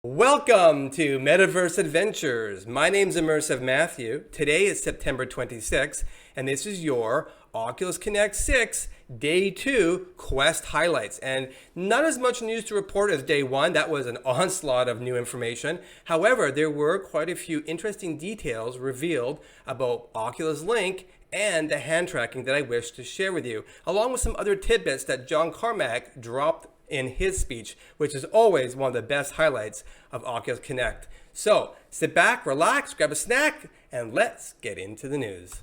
Welcome to Metaverse Adventures. My name's Immersive Matthew. Today is September 26th, and this is your Oculus Connect 6 Day 2 Quest highlights. And not as much news to report as Day 1. That was an onslaught of new information. However, there were quite a few interesting details revealed about Oculus Link and the hand tracking that I wish to share with you, along with some other tidbits that John Carmack dropped in his speech, which is always one of the best highlights of Oculus Connect. So sit back, relax, grab a snack, and let's get into the news.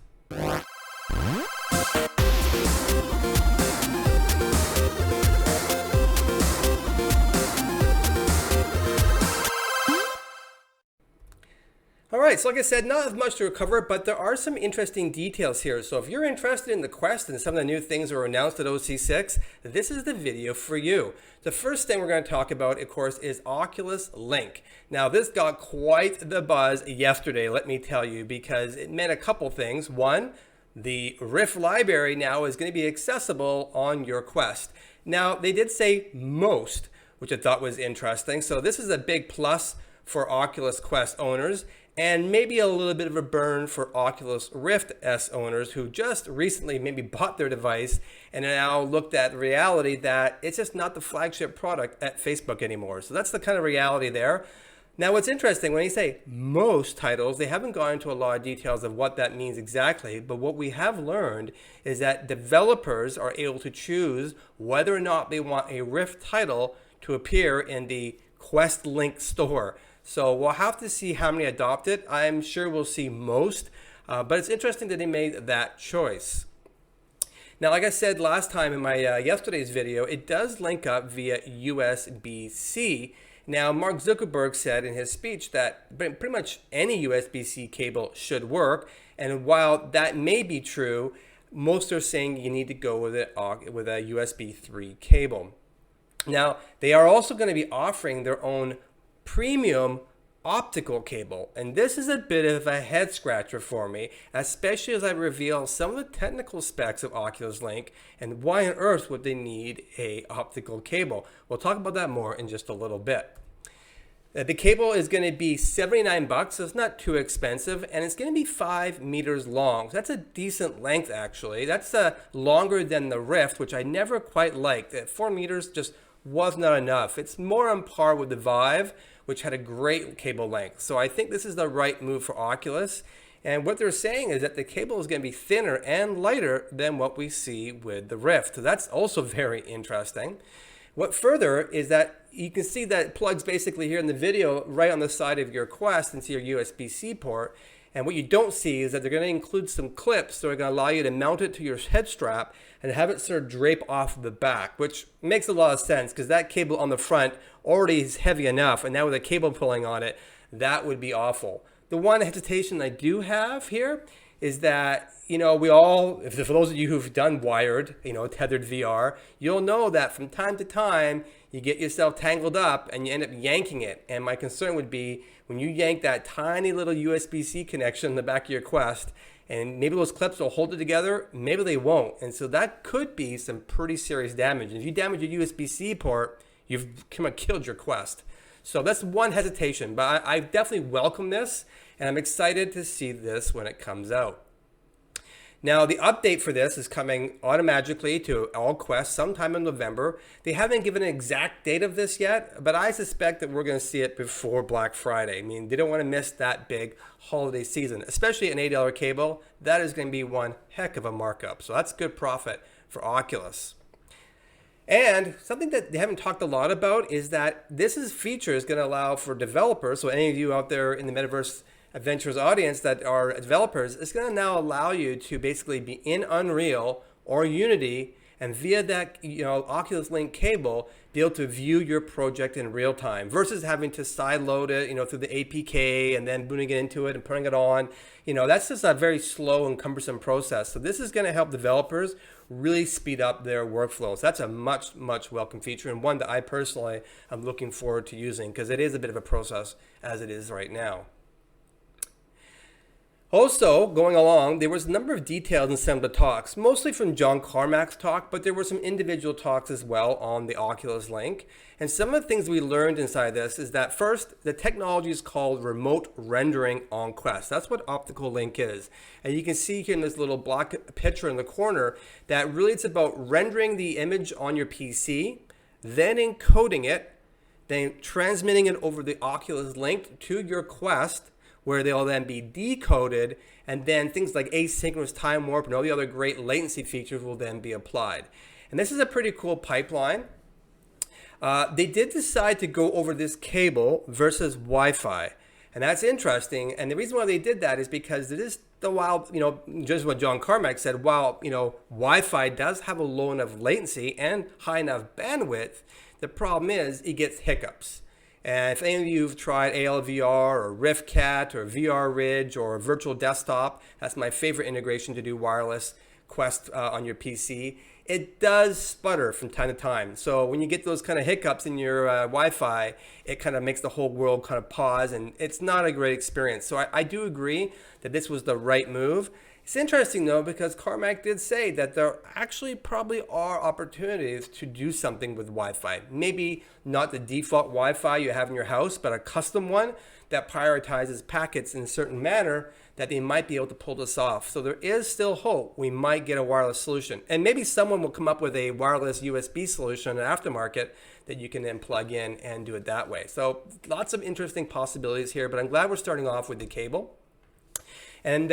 All right, so like I said, not as much to recover, but there are some interesting details here. So if you're interested in the Quest and some of the new things that were announced at OC6, this is the video for you. The first thing we're going to talk about, of course, is Oculus Link. Now, this got quite the buzz yesterday, let me tell you, because it meant a couple things. One, the Rift library now is going to be accessible on your Quest. Now, they did say most, which I thought was interesting. So this is a big plus for Oculus Quest owners, and maybe a little bit of a burn for Oculus Rift S owners who just recently maybe bought their device and now looked at the reality that it's just not the flagship product at Facebook anymore. So that's the kind of reality there. Now, what's interesting, when you say most titles, they haven't gone into a lot of details of what that means exactly, but what we have learned is that developers are able to choose whether or not they want a Rift title to appear in the Quest Link store. So we'll have to see how many adopt it. I'm sure we'll see most, but it's interesting that they made that choice. Now, like I said last time in my yesterday's video, it does link up via USB-C. Now, Mark Zuckerberg said in his speech that pretty much any USB-C cable should work. And while that may be true, most are saying you need to go with a USB 3 cable. Now, they are also going to be offering their own premium optical cable, and this is a bit of a head scratcher for me, especially as I reveal some of the technical specs of Oculus Link and why on earth would they need a optical cable. We'll talk about that more in just a little bit. The cable is going to be $79, so it's not too expensive, and it's going to be 5 meters long. So that's a decent length, actually. That's longer than the Rift, which I never quite liked. 4 meters just was not enough. It's more on par with the Vive, which had a great cable length. So I think this is the right move for Oculus. And what they're saying is that the cable is going to be thinner and lighter than what we see with the Rift. So that's also very interesting. What further is that you can see that it plugs basically here in the video right on the side of your Quest into your USB-C port. And what you don't see is that they're going to include some clips that are going to allow you to mount it to your head strap and have it sort of drape off the back, which makes a lot of sense because that cable on the front already is heavy enough, and now with a cable pulling on it, that would be awful. The one hesitation I do have here is that, we all, for those of you who've done wired, tethered VR, you'll know that from time to time, you get yourself tangled up and you end up yanking it. And my concern would be when you yank that tiny little USB-C connection in the back of your Quest, and maybe those clips will hold it together, maybe they won't. And so that could be some pretty serious damage. If you damage your USB-C port, you've kind of killed your Quest. So that's one hesitation, but I definitely welcome this, and I'm excited to see this when it comes out. Now, the update for this is coming automatically to all Quests sometime in November. They haven't given an exact date of this yet, but I suspect that we're going to see it before Black Friday. I mean, they don't want to miss that big holiday season, especially an $8 cable. That is going to be one heck of a markup. So that's good profit for Oculus. And something that they haven't talked a lot about is that this feature is going to allow for developers, so any of you out there in the Metaverse Adventures audience that are developers, it's going to now allow you to basically be in Unreal or Unity and via that Oculus Link cable be able to view your project in real time versus having to sideload it through the APK and then booting it into it and putting it on. That's just a very slow and cumbersome process. So this is going to help developers really speed up their workflows. That's a much welcome feature, and one that I personally am looking forward to using because it is a bit of a process as it is right now. Also, going along, there was a number of details in some of the talks, mostly from John Carmack's talk, but there were some individual talks as well on the Oculus Link. And some of the things we learned inside this is that first, the technology is called remote rendering on Quest. That's what Optical Link is. And you can see here in this little block picture in the corner that really it's about rendering the image on your PC, then encoding it, then transmitting it over the Oculus Link to your Quest, where they'll then be decoded, and then things like asynchronous time warp and all the other great latency features will then be applied. And this is a pretty cool pipeline. They did decide to go over this cable versus Wi-Fi, and that's interesting. And the reason why they did that is because it is while, just what John Carmack said, while, Wi-Fi does have a low enough latency and high enough bandwidth, the problem is it gets hiccups. And if any of you have tried ALVR or RiftCat or VR Ridge or Virtual Desktop, that's my favorite integration to do wireless Quest on your PC. It does sputter from time to time. So when you get those kind of hiccups in your Wi-Fi, it kind of makes the whole world kind of pause, and it's not a great experience. So I do agree that this was the right move. It's interesting though, because Carmack did say that there actually probably are opportunities to do something with Wi-Fi. Maybe not the default Wi-Fi you have in your house, but a custom one that prioritizes packets in a certain manner that they might be able to pull this off. So there is still hope we might get a wireless solution. And maybe someone will come up with a wireless USB solution, an aftermarket, that you can then plug in and do it that way. So lots of interesting possibilities here, but I'm glad we're starting off with the cable. And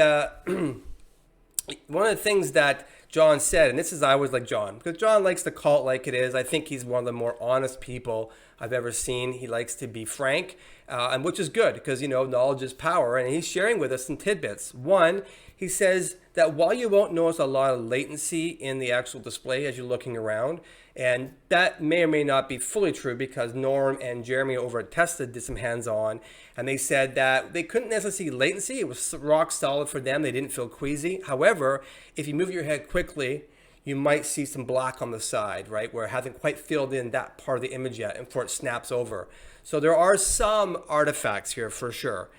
one of the things that John said, and this is, I always like John, because John likes to call it like it is. I think he's one of the more honest people I've ever seen. He likes to be frank, and which is good because, knowledge is power. And he's sharing with us some tidbits. One, he says that while you won't notice a lot of latency in the actual display as you're looking around, and that may or may not be fully true because Norm and Jeremy over at Tested did some hands-on, and they said that they couldn't necessarily see latency. It was rock solid for them. They didn't feel queasy. However, if you move your head quickly, you might see some black on the side, right, where it hasn't quite filled in that part of the image yet and before it snaps over. So there are some artifacts here for sure.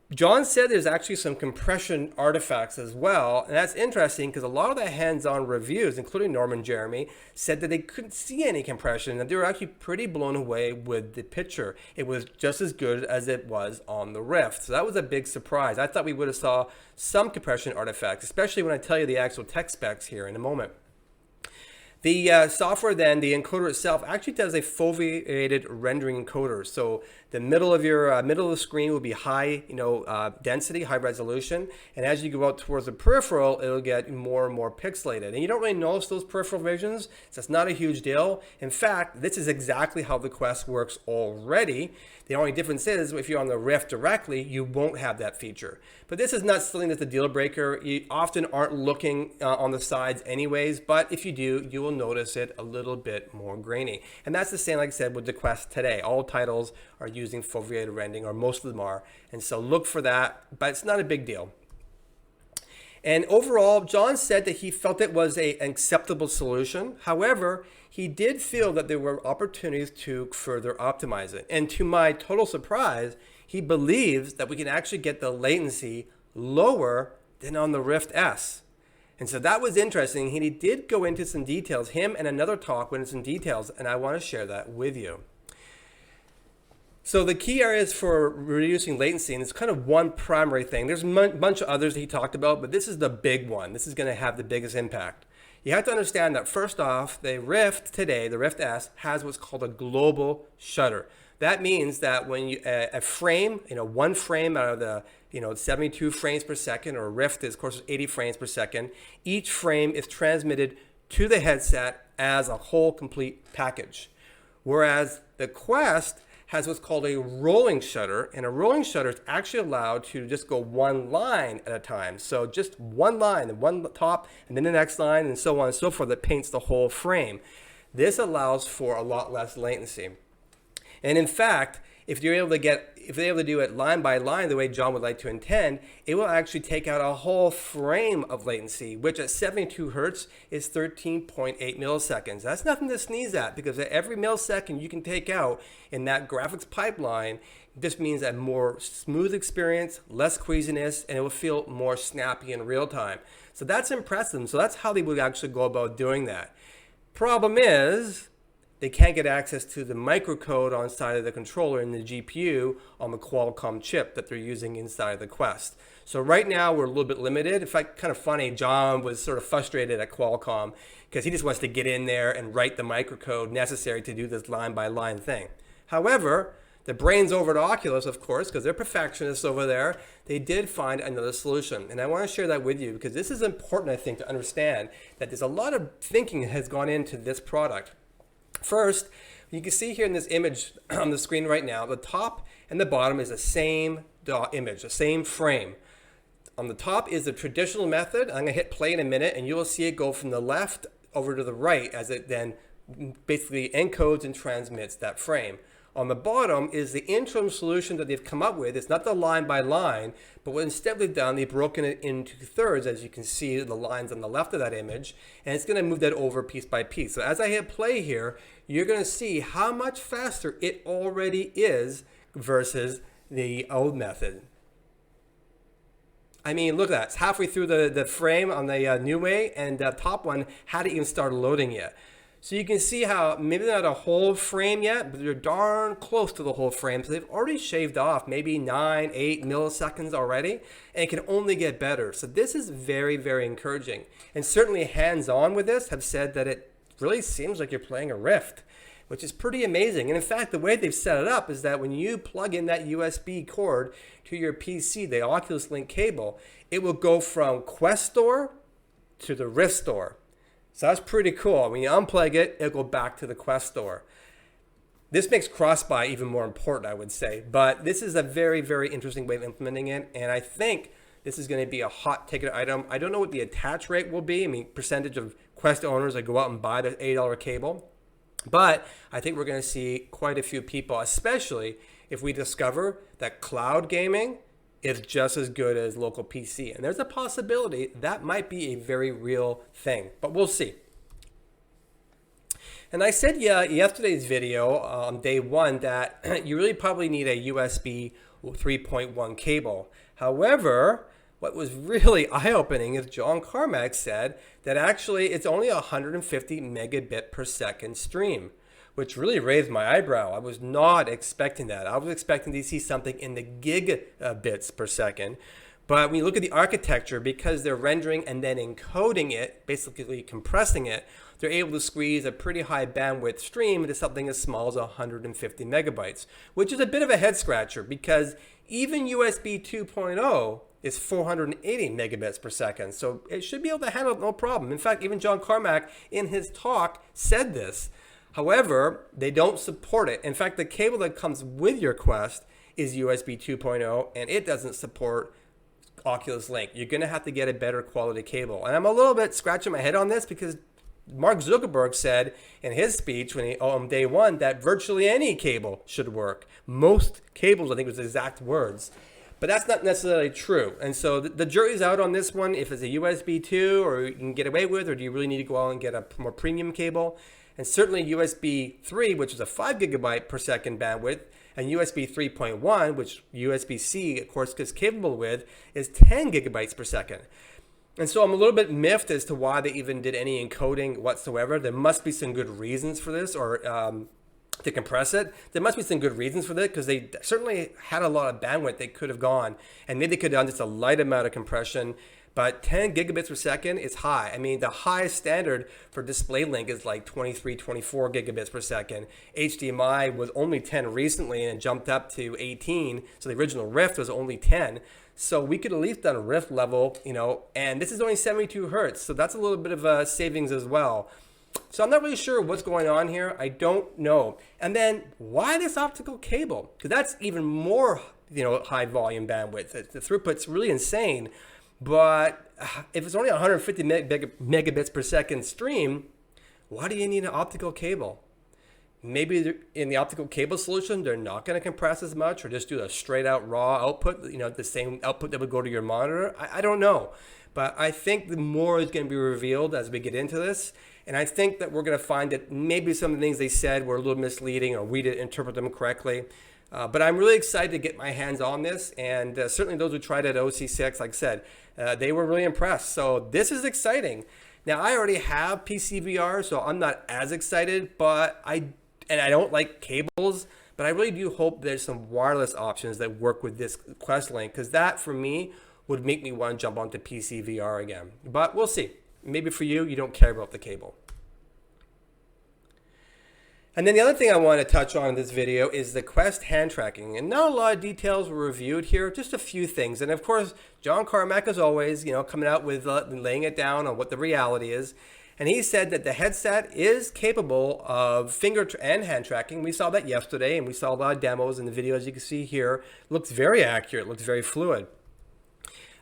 John said there's actually some compression artifacts as well, and that's interesting because a lot of the hands-on reviews, including Norm and Jeremy, said that they couldn't see any compression, and they were actually pretty blown away with the picture. It was just as good as it was on the Rift, so that was a big surprise. I thought we would have saw some compression artifacts, especially when I tell you the actual tech specs here in a moment. The software then, the encoder itself, actually does a foveated rendering encoder. So the middle of your middle of the screen will be high, density, high resolution, and as you go out towards the peripheral, it'll get more and more pixelated. And you don't really notice those peripheral visions, so it's not a huge deal. In fact, this is exactly how the Quest works already. The only difference is if you're on the Rift directly, you won't have that feature. But this is not something that's a deal breaker. You often aren't looking on the sides anyways, but if you do, you will notice it a little bit more grainy. And that's the same, like I said, with the Quest today. All titles are using foveated rendering, or most of them are. And so look for that, but it's not a big deal. And overall, John said that he felt it was an acceptable solution. However, he did feel that there were opportunities to further optimize it. And to my total surprise, he believes that we can actually get the latency lower than on the Rift S. And so that was interesting. He did go into some details. Him and another talk went into some details, and I want to share that with you. So the key areas for reducing latency, and it's kind of one primary thing. There's a bunch of others that he talked about, but this is the big one. This is going to have the biggest impact. You have to understand that first off, the Rift today, the Rift S, has what's called a global shutter. That means that when you, a frame, one frame out of the 72 frames per second, or Rift is, of course, 80 frames per second, each frame is transmitted to the headset as a whole complete package. Whereas the Quest has what's called a rolling shutter, and a rolling shutter is actually allowed to just go one line at a time. So just one line, and one top, and then the next line, and so on and so forth, that paints the whole frame. This allows for a lot less latency. And in fact, if you're able to get if they're able to do it line by line the way John would like to intend, it will actually take out a whole frame of latency, which at 72 hertz is 13.8 milliseconds. That's nothing to sneeze at, because at every millisecond you can take out in that graphics pipeline, this means a more smooth experience, less queasiness, and it will feel more snappy in real time. So that's impressive. So that's how they would actually go about doing that. Problem is, they can't get access to the microcode on side of the controller in the GPU on the Qualcomm chip that they're using inside of the Quest. So right now we're a little bit limited. In fact, kind of funny, John was sort of frustrated at Qualcomm because he just wants to get in there and write the microcode necessary to do this line by line thing. However, the brains over at Oculus, of course, because they're perfectionists over there, they did find another solution. And I want to share that with you because this is important, I think, to understand that there's a lot of thinking that has gone into this product. First, you can see here in this image on the screen right now, the top and the bottom is the same image, the same frame. On the top is the traditional method. I'm going to hit play in a minute and you will see it go from the left over to the right as it then basically encodes and transmits that frame. On the bottom is the interim solution that they've come up with. It's not the line by line, but what instead they've done, they've broken it into thirds, as you can see the lines on the left of that image, and it's going to move that over piece by piece. So as I hit play here, you're going to see how much faster it already is versus the old method. I mean, look at that. It's halfway through the frame on the new way, and the top one hadn't even started loading yet. So you can see how maybe they're not a whole frame yet, but they're darn close to the whole frame. So they've already shaved off maybe 9, 8 milliseconds already, and it can only get better. So this is very, very encouraging. And certainly hands-on with this have said that it really seems like you're playing a Rift, which is pretty amazing. And in fact, the way they've set it up is that when you plug in that USB cord to your PC, the Oculus Link cable, it will go from Quest Store to the Rift Store. So that's pretty cool. When you unplug it, it'll go back to the Quest Store. This makes cross-buy even more important, I would say. But this is a very, very interesting way of implementing it. And I think this is going to be a hot ticket item. I don't know what the attach rate will be. I mean, percentage of Quest owners that go out and buy the $8 cable. But I think we're going to see quite a few people, especially if we discover that cloud gaming is just as good as local PC. And there's a possibility that might be a very real thing, but we'll see. And I said yesterday's video on day one that you really probably need a USB 3.1 cable. However, what was really eye-opening is John Carmack said that actually it's only a 150 megabit per second stream, which really raised my eyebrow. I was not expecting that. I was expecting to see something in the gigabits per second. But when you look at the architecture, because they're rendering and then encoding it, basically compressing it, they're able to squeeze a pretty high bandwidth stream into something as small as 150 megabytes, which is a bit of a head scratcher because even USB 2.0 is 480 megabits per second. So it should be able to handle it no problem. In fact, even John Carmack in his talk said this. However, they don't support it. In fact, the cable that comes with your Quest is USB 2.0 and it doesn't support Oculus Link. You're going to have to get a better quality cable. And I'm a little bit scratching my head on this because Mark Zuckerberg said in his speech on day one that virtually any cable should work. Most cables, I think was the exact words. But that's not necessarily true. And so the jury's out on this one. If it's a USB 2 or you can get away with, or do you really need to go out and get a more premium cable? And certainly USB 3, which is a 5 gigabyte per second bandwidth, and USB 3.1, which USB-C, of course, is capable with, is 10 gigabytes per second. And so I'm a little bit miffed as to why they even did any encoding whatsoever. There must be some good reasons for this, or to compress it. There must be some good reasons for that because they certainly had a lot of bandwidth they could have gone. And maybe they could have done just a light amount of compression. But 10 gigabits per second is high. I mean, the highest standard for display link is like 23, 24 gigabits per second. HDMI was only 10 recently and it jumped up to 18. So the original Rift was only 10. So we could at least done a Rift level, and this is only 72 hertz. So that's a little bit of a savings as well. So I'm not really sure what's going on here. I don't know. And then why this optical cable? Because that's even more, high volume bandwidth. The throughput's really insane. But if it's only 150 megabits per second stream, why do you need an optical cable? Maybe in the optical cable solution, they're not going to compress as much or just do a straight out raw output, the same output that would go to your monitor. I don't know. But I think the more is going to be revealed as we get into this. And I think that we're going to find that maybe some of the things they said were a little misleading or we didn't interpret them correctly. But I'm really excited to get my hands on this. And certainly those who tried it at OC6, like I said, they were really impressed. So this is exciting. Now, I already have PCVR, so I'm not as excited, but I don't like cables, but I really do hope there's some wireless options that work with this Quest Link, because that, for me, would make me want to jump onto PCVR again. But we'll see. Maybe for you, you don't care about the cable. And then the other thing I want to touch on in this video is the Quest hand tracking. And not a lot of details were reviewed here, just a few things. And of course, John Carmack, as always, coming out with laying it down on what the reality is. And he said that the headset is capable of finger and hand tracking. We saw that yesterday, and we saw a lot of demos and the videos you can see here. Looks very accurate, looks very fluid.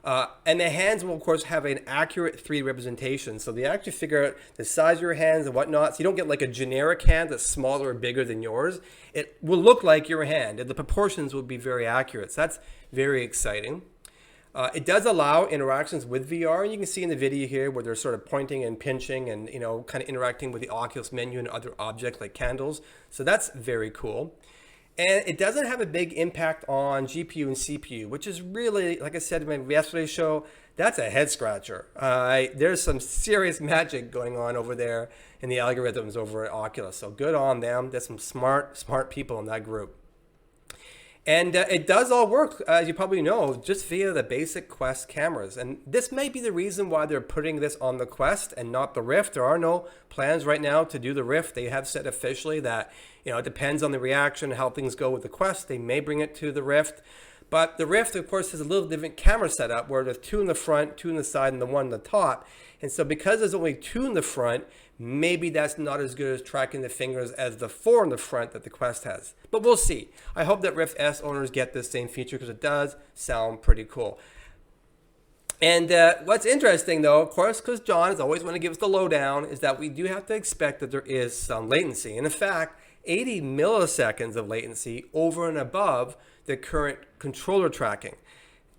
And the hands will, of course, have an accurate 3D representation. So they actually figure out the size of your hands and whatnot. So you don't get like a generic hand that's smaller or bigger than yours. It will look like your hand, and the proportions will be very accurate. So that's very exciting. It does allow interactions with VR. You can see in the video here where they're sort of pointing and pinching and, kind of interacting with the Oculus menu and other objects like candles. So that's very cool. And it doesn't have a big impact on GPU and CPU, which is really, like I said in my yesterday's show, that's a head scratcher. There's some serious magic going on over there in the algorithms over at Oculus. So good on them. There's some smart people in that group. And it does all work, as you probably know, just via the basic Quest cameras. And this may be the reason why they're putting this on the Quest and not the Rift. There are no plans right now to do the Rift. They have said officially that, it depends on the reaction, how things go with the Quest. They may bring it to the Rift. But the Rift, of course, has a little different camera setup where there's 2 in the front, 2 in the side, and the 1 in the top. And so because there's only 2 in the front, maybe that's not as good as tracking the fingers as the 4 in the front that the Quest has. But we'll see. I hope that Rift S owners get this same feature because it does sound pretty cool. And what's interesting, though, of course, because John is always want to give us the lowdown, is that we do have to expect that there is some latency. And in fact, 80 milliseconds of latency over and above the current controller tracking.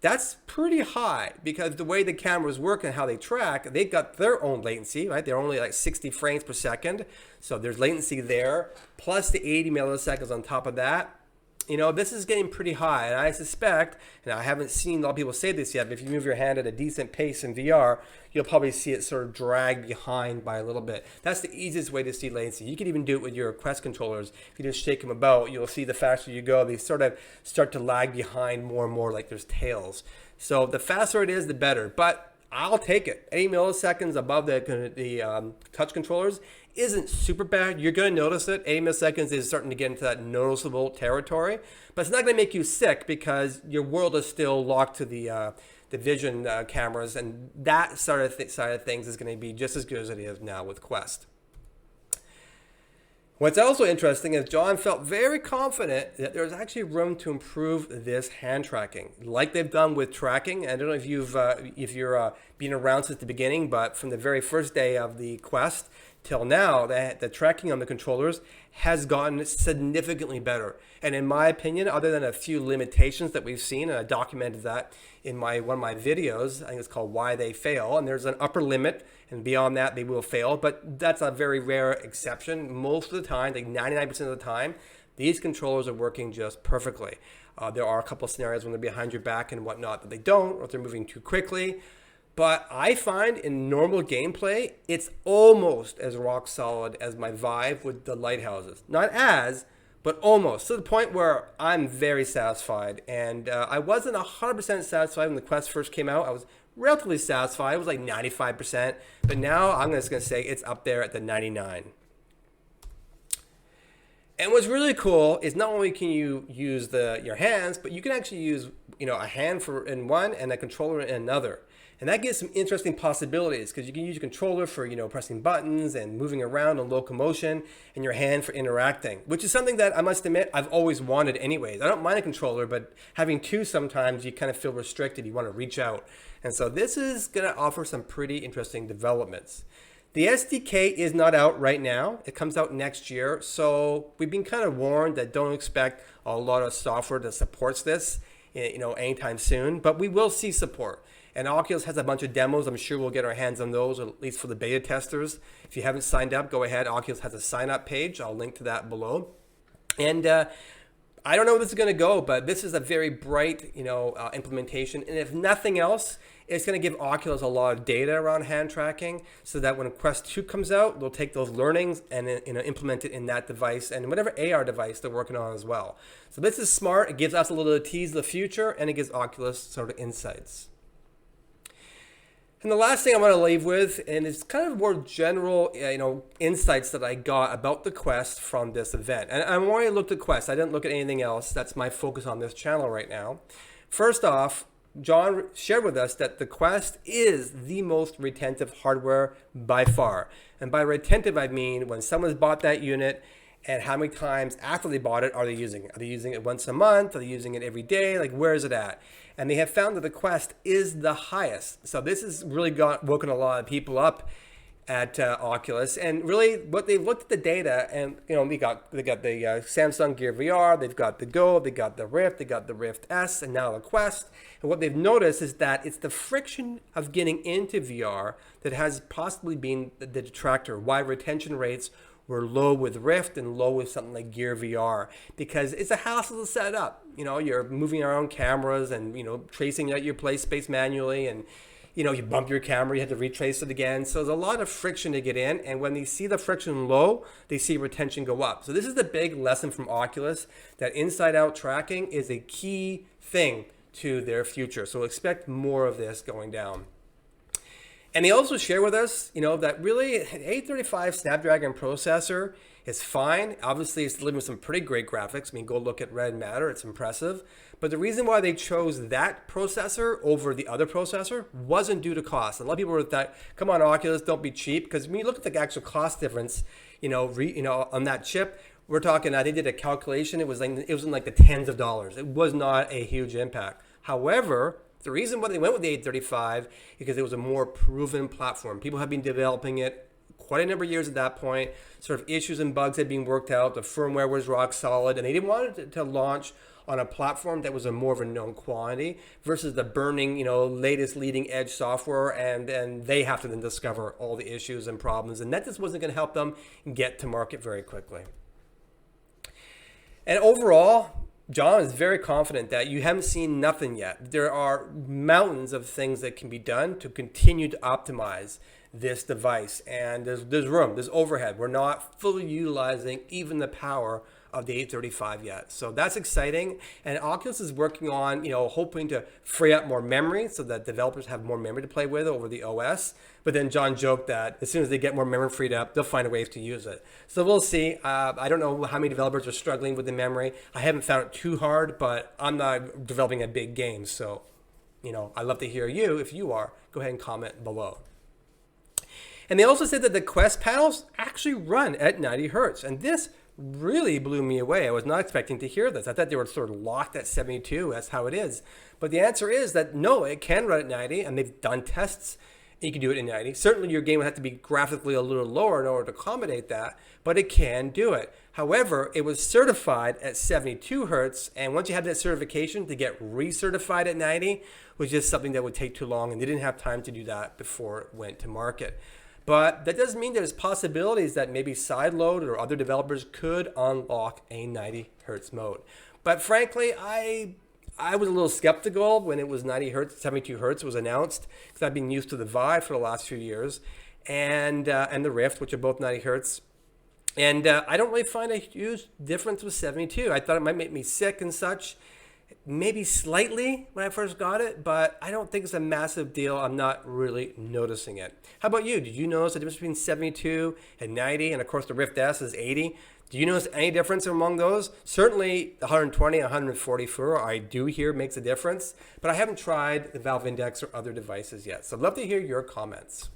That's pretty high because the way the cameras work and how they track, they've got their own latency, right? They're only like 60 frames per second. So there's latency there, plus the 80 milliseconds on top of that. This is getting pretty high. And I suspect, and I haven't seen a lot of people say this yet, but if you move your hand at a decent pace in VR, you'll probably see it sort of drag behind by a little bit. That's the easiest way to see latency. You can even do it with your Quest controllers. If you just shake them about, you'll see the faster you go, they sort of start to lag behind more and more like there's tails. So the faster it is, the better. But I'll take it. 80 milliseconds above the touch controllers isn't super bad. You're going to notice it. 80 milliseconds is starting to get into that noticeable territory. But it's not going to make you sick because your world is still locked to the vision cameras. And that side of things is going to be just as good as it is now with Quest. What's also interesting is John felt very confident that there's actually room to improve this hand tracking, like they've done with tracking. I don't know if you're been around since the beginning, but from the very first day of the Quest till now, the tracking on the controllers has gotten significantly better. And in my opinion, other than a few limitations that we've seen, and I documented that in one of my videos, I think it's called Why They Fail, and there's an upper limit, and beyond that they will fail, but that's a very rare exception. Most of the time, like 99% of the time, these controllers are working just perfectly. There are a couple of scenarios when they're behind your back and whatnot that they don't, or if they're moving too quickly. But I find in normal gameplay, it's almost as rock solid as my Vive with the lighthouses. Not as, but almost, to the point where I'm very satisfied. And I wasn't 100% satisfied when the Quest first came out. I was relatively satisfied. It was like 95%. But now I'm just going to say it's up there at the 99. And what's really cool is not only can you use your hands, but you can actually use a hand in one and a controller in another. And that gives some interesting possibilities because you can use your controller for, pressing buttons and moving around and locomotion, and your hand for interacting, which is something that I must admit I've always wanted anyways. I don't mind a controller, but having two sometimes you kind of feel restricted. You want to reach out. And so this is going to offer some pretty interesting developments. The SDK is not out right now. It comes out next year. So we've been kind of warned that don't expect a lot of software that supports this, anytime soon, but we will see support. And Oculus has a bunch of demos. I'm sure we'll get our hands on those, or at least for the beta testers. If you haven't signed up, go ahead. Oculus has a sign up page. I'll link to that below. And I don't know where this is going to go, but this is a very bright, implementation. And if nothing else, it's going to give Oculus a lot of data around hand tracking, so that when Quest 2 comes out, they'll take those learnings and implement it in that device and whatever AR device they're working on as well. So this is smart. It gives us a little tease of the future, and it gives Oculus sort of insights. And the last thing I want to leave with, and it's kind of more general, insights that I got about the Quest from this event. And I only looked at Quest. I didn't look at anything else. That's my focus on this channel right now. First off, John shared with us that the Quest is the most retentive hardware by far. And by retentive, I mean when someone's bought that unit, and how many times after they bought it are they using it? Are they using it once a month? Are they using it every day? Like, where is it at? And they have found that the Quest is the highest. So this has really woken a lot of people up at Oculus. And really, what they've looked at the data, and they got the Samsung Gear VR, they've got the Go, they got the Rift, they got the Rift S, and now the Quest. And what they've noticed is that it's the friction of getting into VR that has possibly been the detractor. Why retention rates were low with Rift and low with something like Gear VR, because it's a hassle to set up. You're moving around cameras and, tracing out your play space manually, and, you bump your camera, you have to retrace it again. So there's a lot of friction to get in. And when they see the friction low, they see retention go up. So this is the big lesson from Oculus, that inside out tracking is a key thing to their future. So expect more of this going down. And they also share with us, that really an 835 Snapdragon processor is fine. Obviously, it's delivering some pretty great graphics. I mean, go look at Red Matter. It's impressive. But the reason why they chose that processor over the other processor wasn't due to cost. A lot of people were thought, come on, Oculus, don't be cheap. Because when you look at the actual cost difference, on that chip, we're talking, they did a calculation. It was in like the tens of dollars. It was not a huge impact. However, the reason why they went with the 835 is because it was a more proven platform. People have been developing it quite a number of years at that point. Sort of issues and bugs had been worked out. The firmware was rock solid, and they didn't want it to launch on a platform that was a more of a known quantity versus the burning, latest leading edge software, and they have to then discover all the issues and problems, and that just wasn't going to help them get to market very quickly. And overall, John is very confident that you haven't seen nothing yet. There are mountains of things that can be done to continue to optimize this device. And there's room, there's overhead. We're not fully utilizing even the power of the 835 yet. So that's exciting. And Oculus is working on, hoping to free up more memory so that developers have more memory to play with over the OS. But then John joked that as soon as they get more memory freed up, they'll find a way to use it. So we'll see. I don't know how many developers are struggling with the memory. I haven't found it too hard, but I'm not developing a big game. So, I'd love to hear you. If you are, go ahead and comment below. And they also said that the Quest panels actually run at 90 hertz. And this really blew me away. I was not expecting to hear this. I thought they were sort of locked at 72. That's how it is. But the answer is that no, it can run at 90, and they've done tests. You can do it in 90. Certainly your game would have to be graphically a little lower in order to accommodate that, but it can do it. However, it was certified at 72 hertz, and once you had that certification, to get recertified at 90 was just something that would take too long, and they didn't have time to do that before it went to market. But that doesn't mean there's possibilities that maybe Sideload or other developers could unlock a 90 hertz mode. But frankly, I was a little skeptical when it was 90 hertz, 72 hertz was announced, because I've been used to the Vive for the last few years, and the Rift, which are both 90 hertz. And I don't really find a huge difference with 72. I thought it might make me sick and such. Maybe slightly when I first got it, but I don't think it's a massive deal. I'm not really noticing it. How about you? Did you notice the difference between 72 and 90? And of course the Rift S is 80. Do you notice any difference among those? Certainly 120 and 144 I do hear makes a difference, but I haven't tried the Valve Index or other devices yet. So I'd love to hear your comments.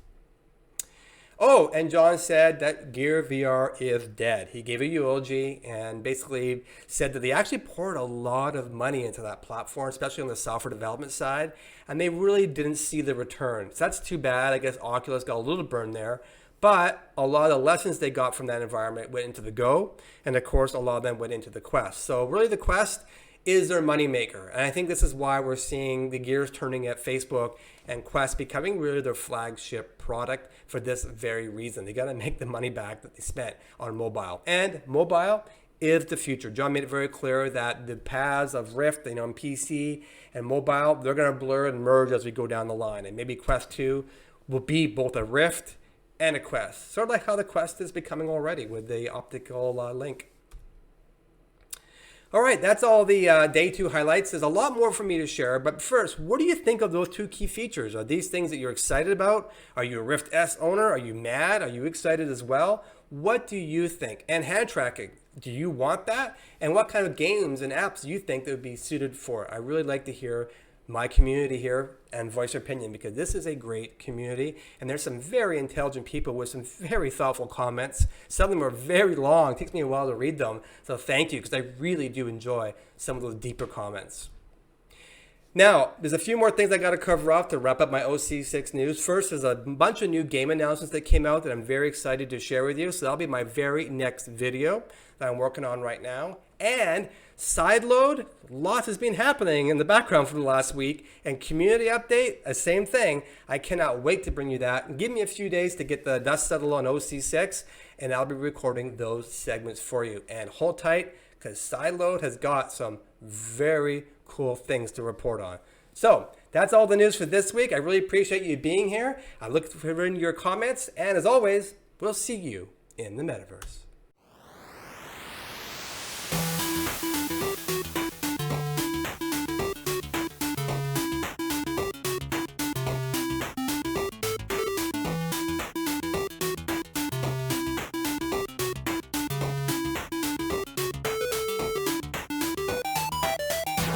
Oh, and John said that Gear VR is dead. He gave a eulogy and basically said that they actually poured a lot of money into that platform, especially on the software development side, and they really didn't see the return. So that's too bad. I guess Oculus got a little burn there. But a lot of the lessons they got from that environment went into the Go, and of course, a lot of them went into the Quest. So really the Quest is their moneymaker. And I think this is why we're seeing the gears turning at Facebook and Quest becoming really their flagship product for this very reason. They got to make the money back that they spent on mobile. And mobile is the future. John made it very clear that the paths of Rift, on PC and mobile, they're going to blur and merge as we go down the line. And maybe Quest 2 will be both a Rift and a Quest. Sort of like how the Quest is becoming already with the Optical Link. All right, that's all the day 2 highlights. There's a lot more for me to share, but first, what do you think of those 2 key features? Are these things that you're excited about? Are you a Rift S owner? Are you mad? Are you excited as well? What do you think? And hand tracking, do you want that? And what kind of games and apps do you think that would be suited for it? I really like to hear my community here and voice your opinion, because this is a great community and there's some very intelligent people with some very thoughtful comments. Some of them are very long. It takes me a while to read them. So thank you, because I really do enjoy some of those deeper comments. Now, there's a few more things I got to cover off to wrap up my OC6 news. First, there's a bunch of new game announcements that came out that I'm very excited to share with you. So that'll be my very next video that I'm working on right now. And sideload, lots has been happening in the background from last week. And community update, the same thing. I cannot wait to bring you that. Give me a few days to get the dust settled on OC6, and I'll be recording those segments for you. And hold tight, because sideload has got some very cool things to report on. So that's all the news for this week. I really appreciate you being here. I look forward to your comments, and as always, we'll see you in the Metaverse.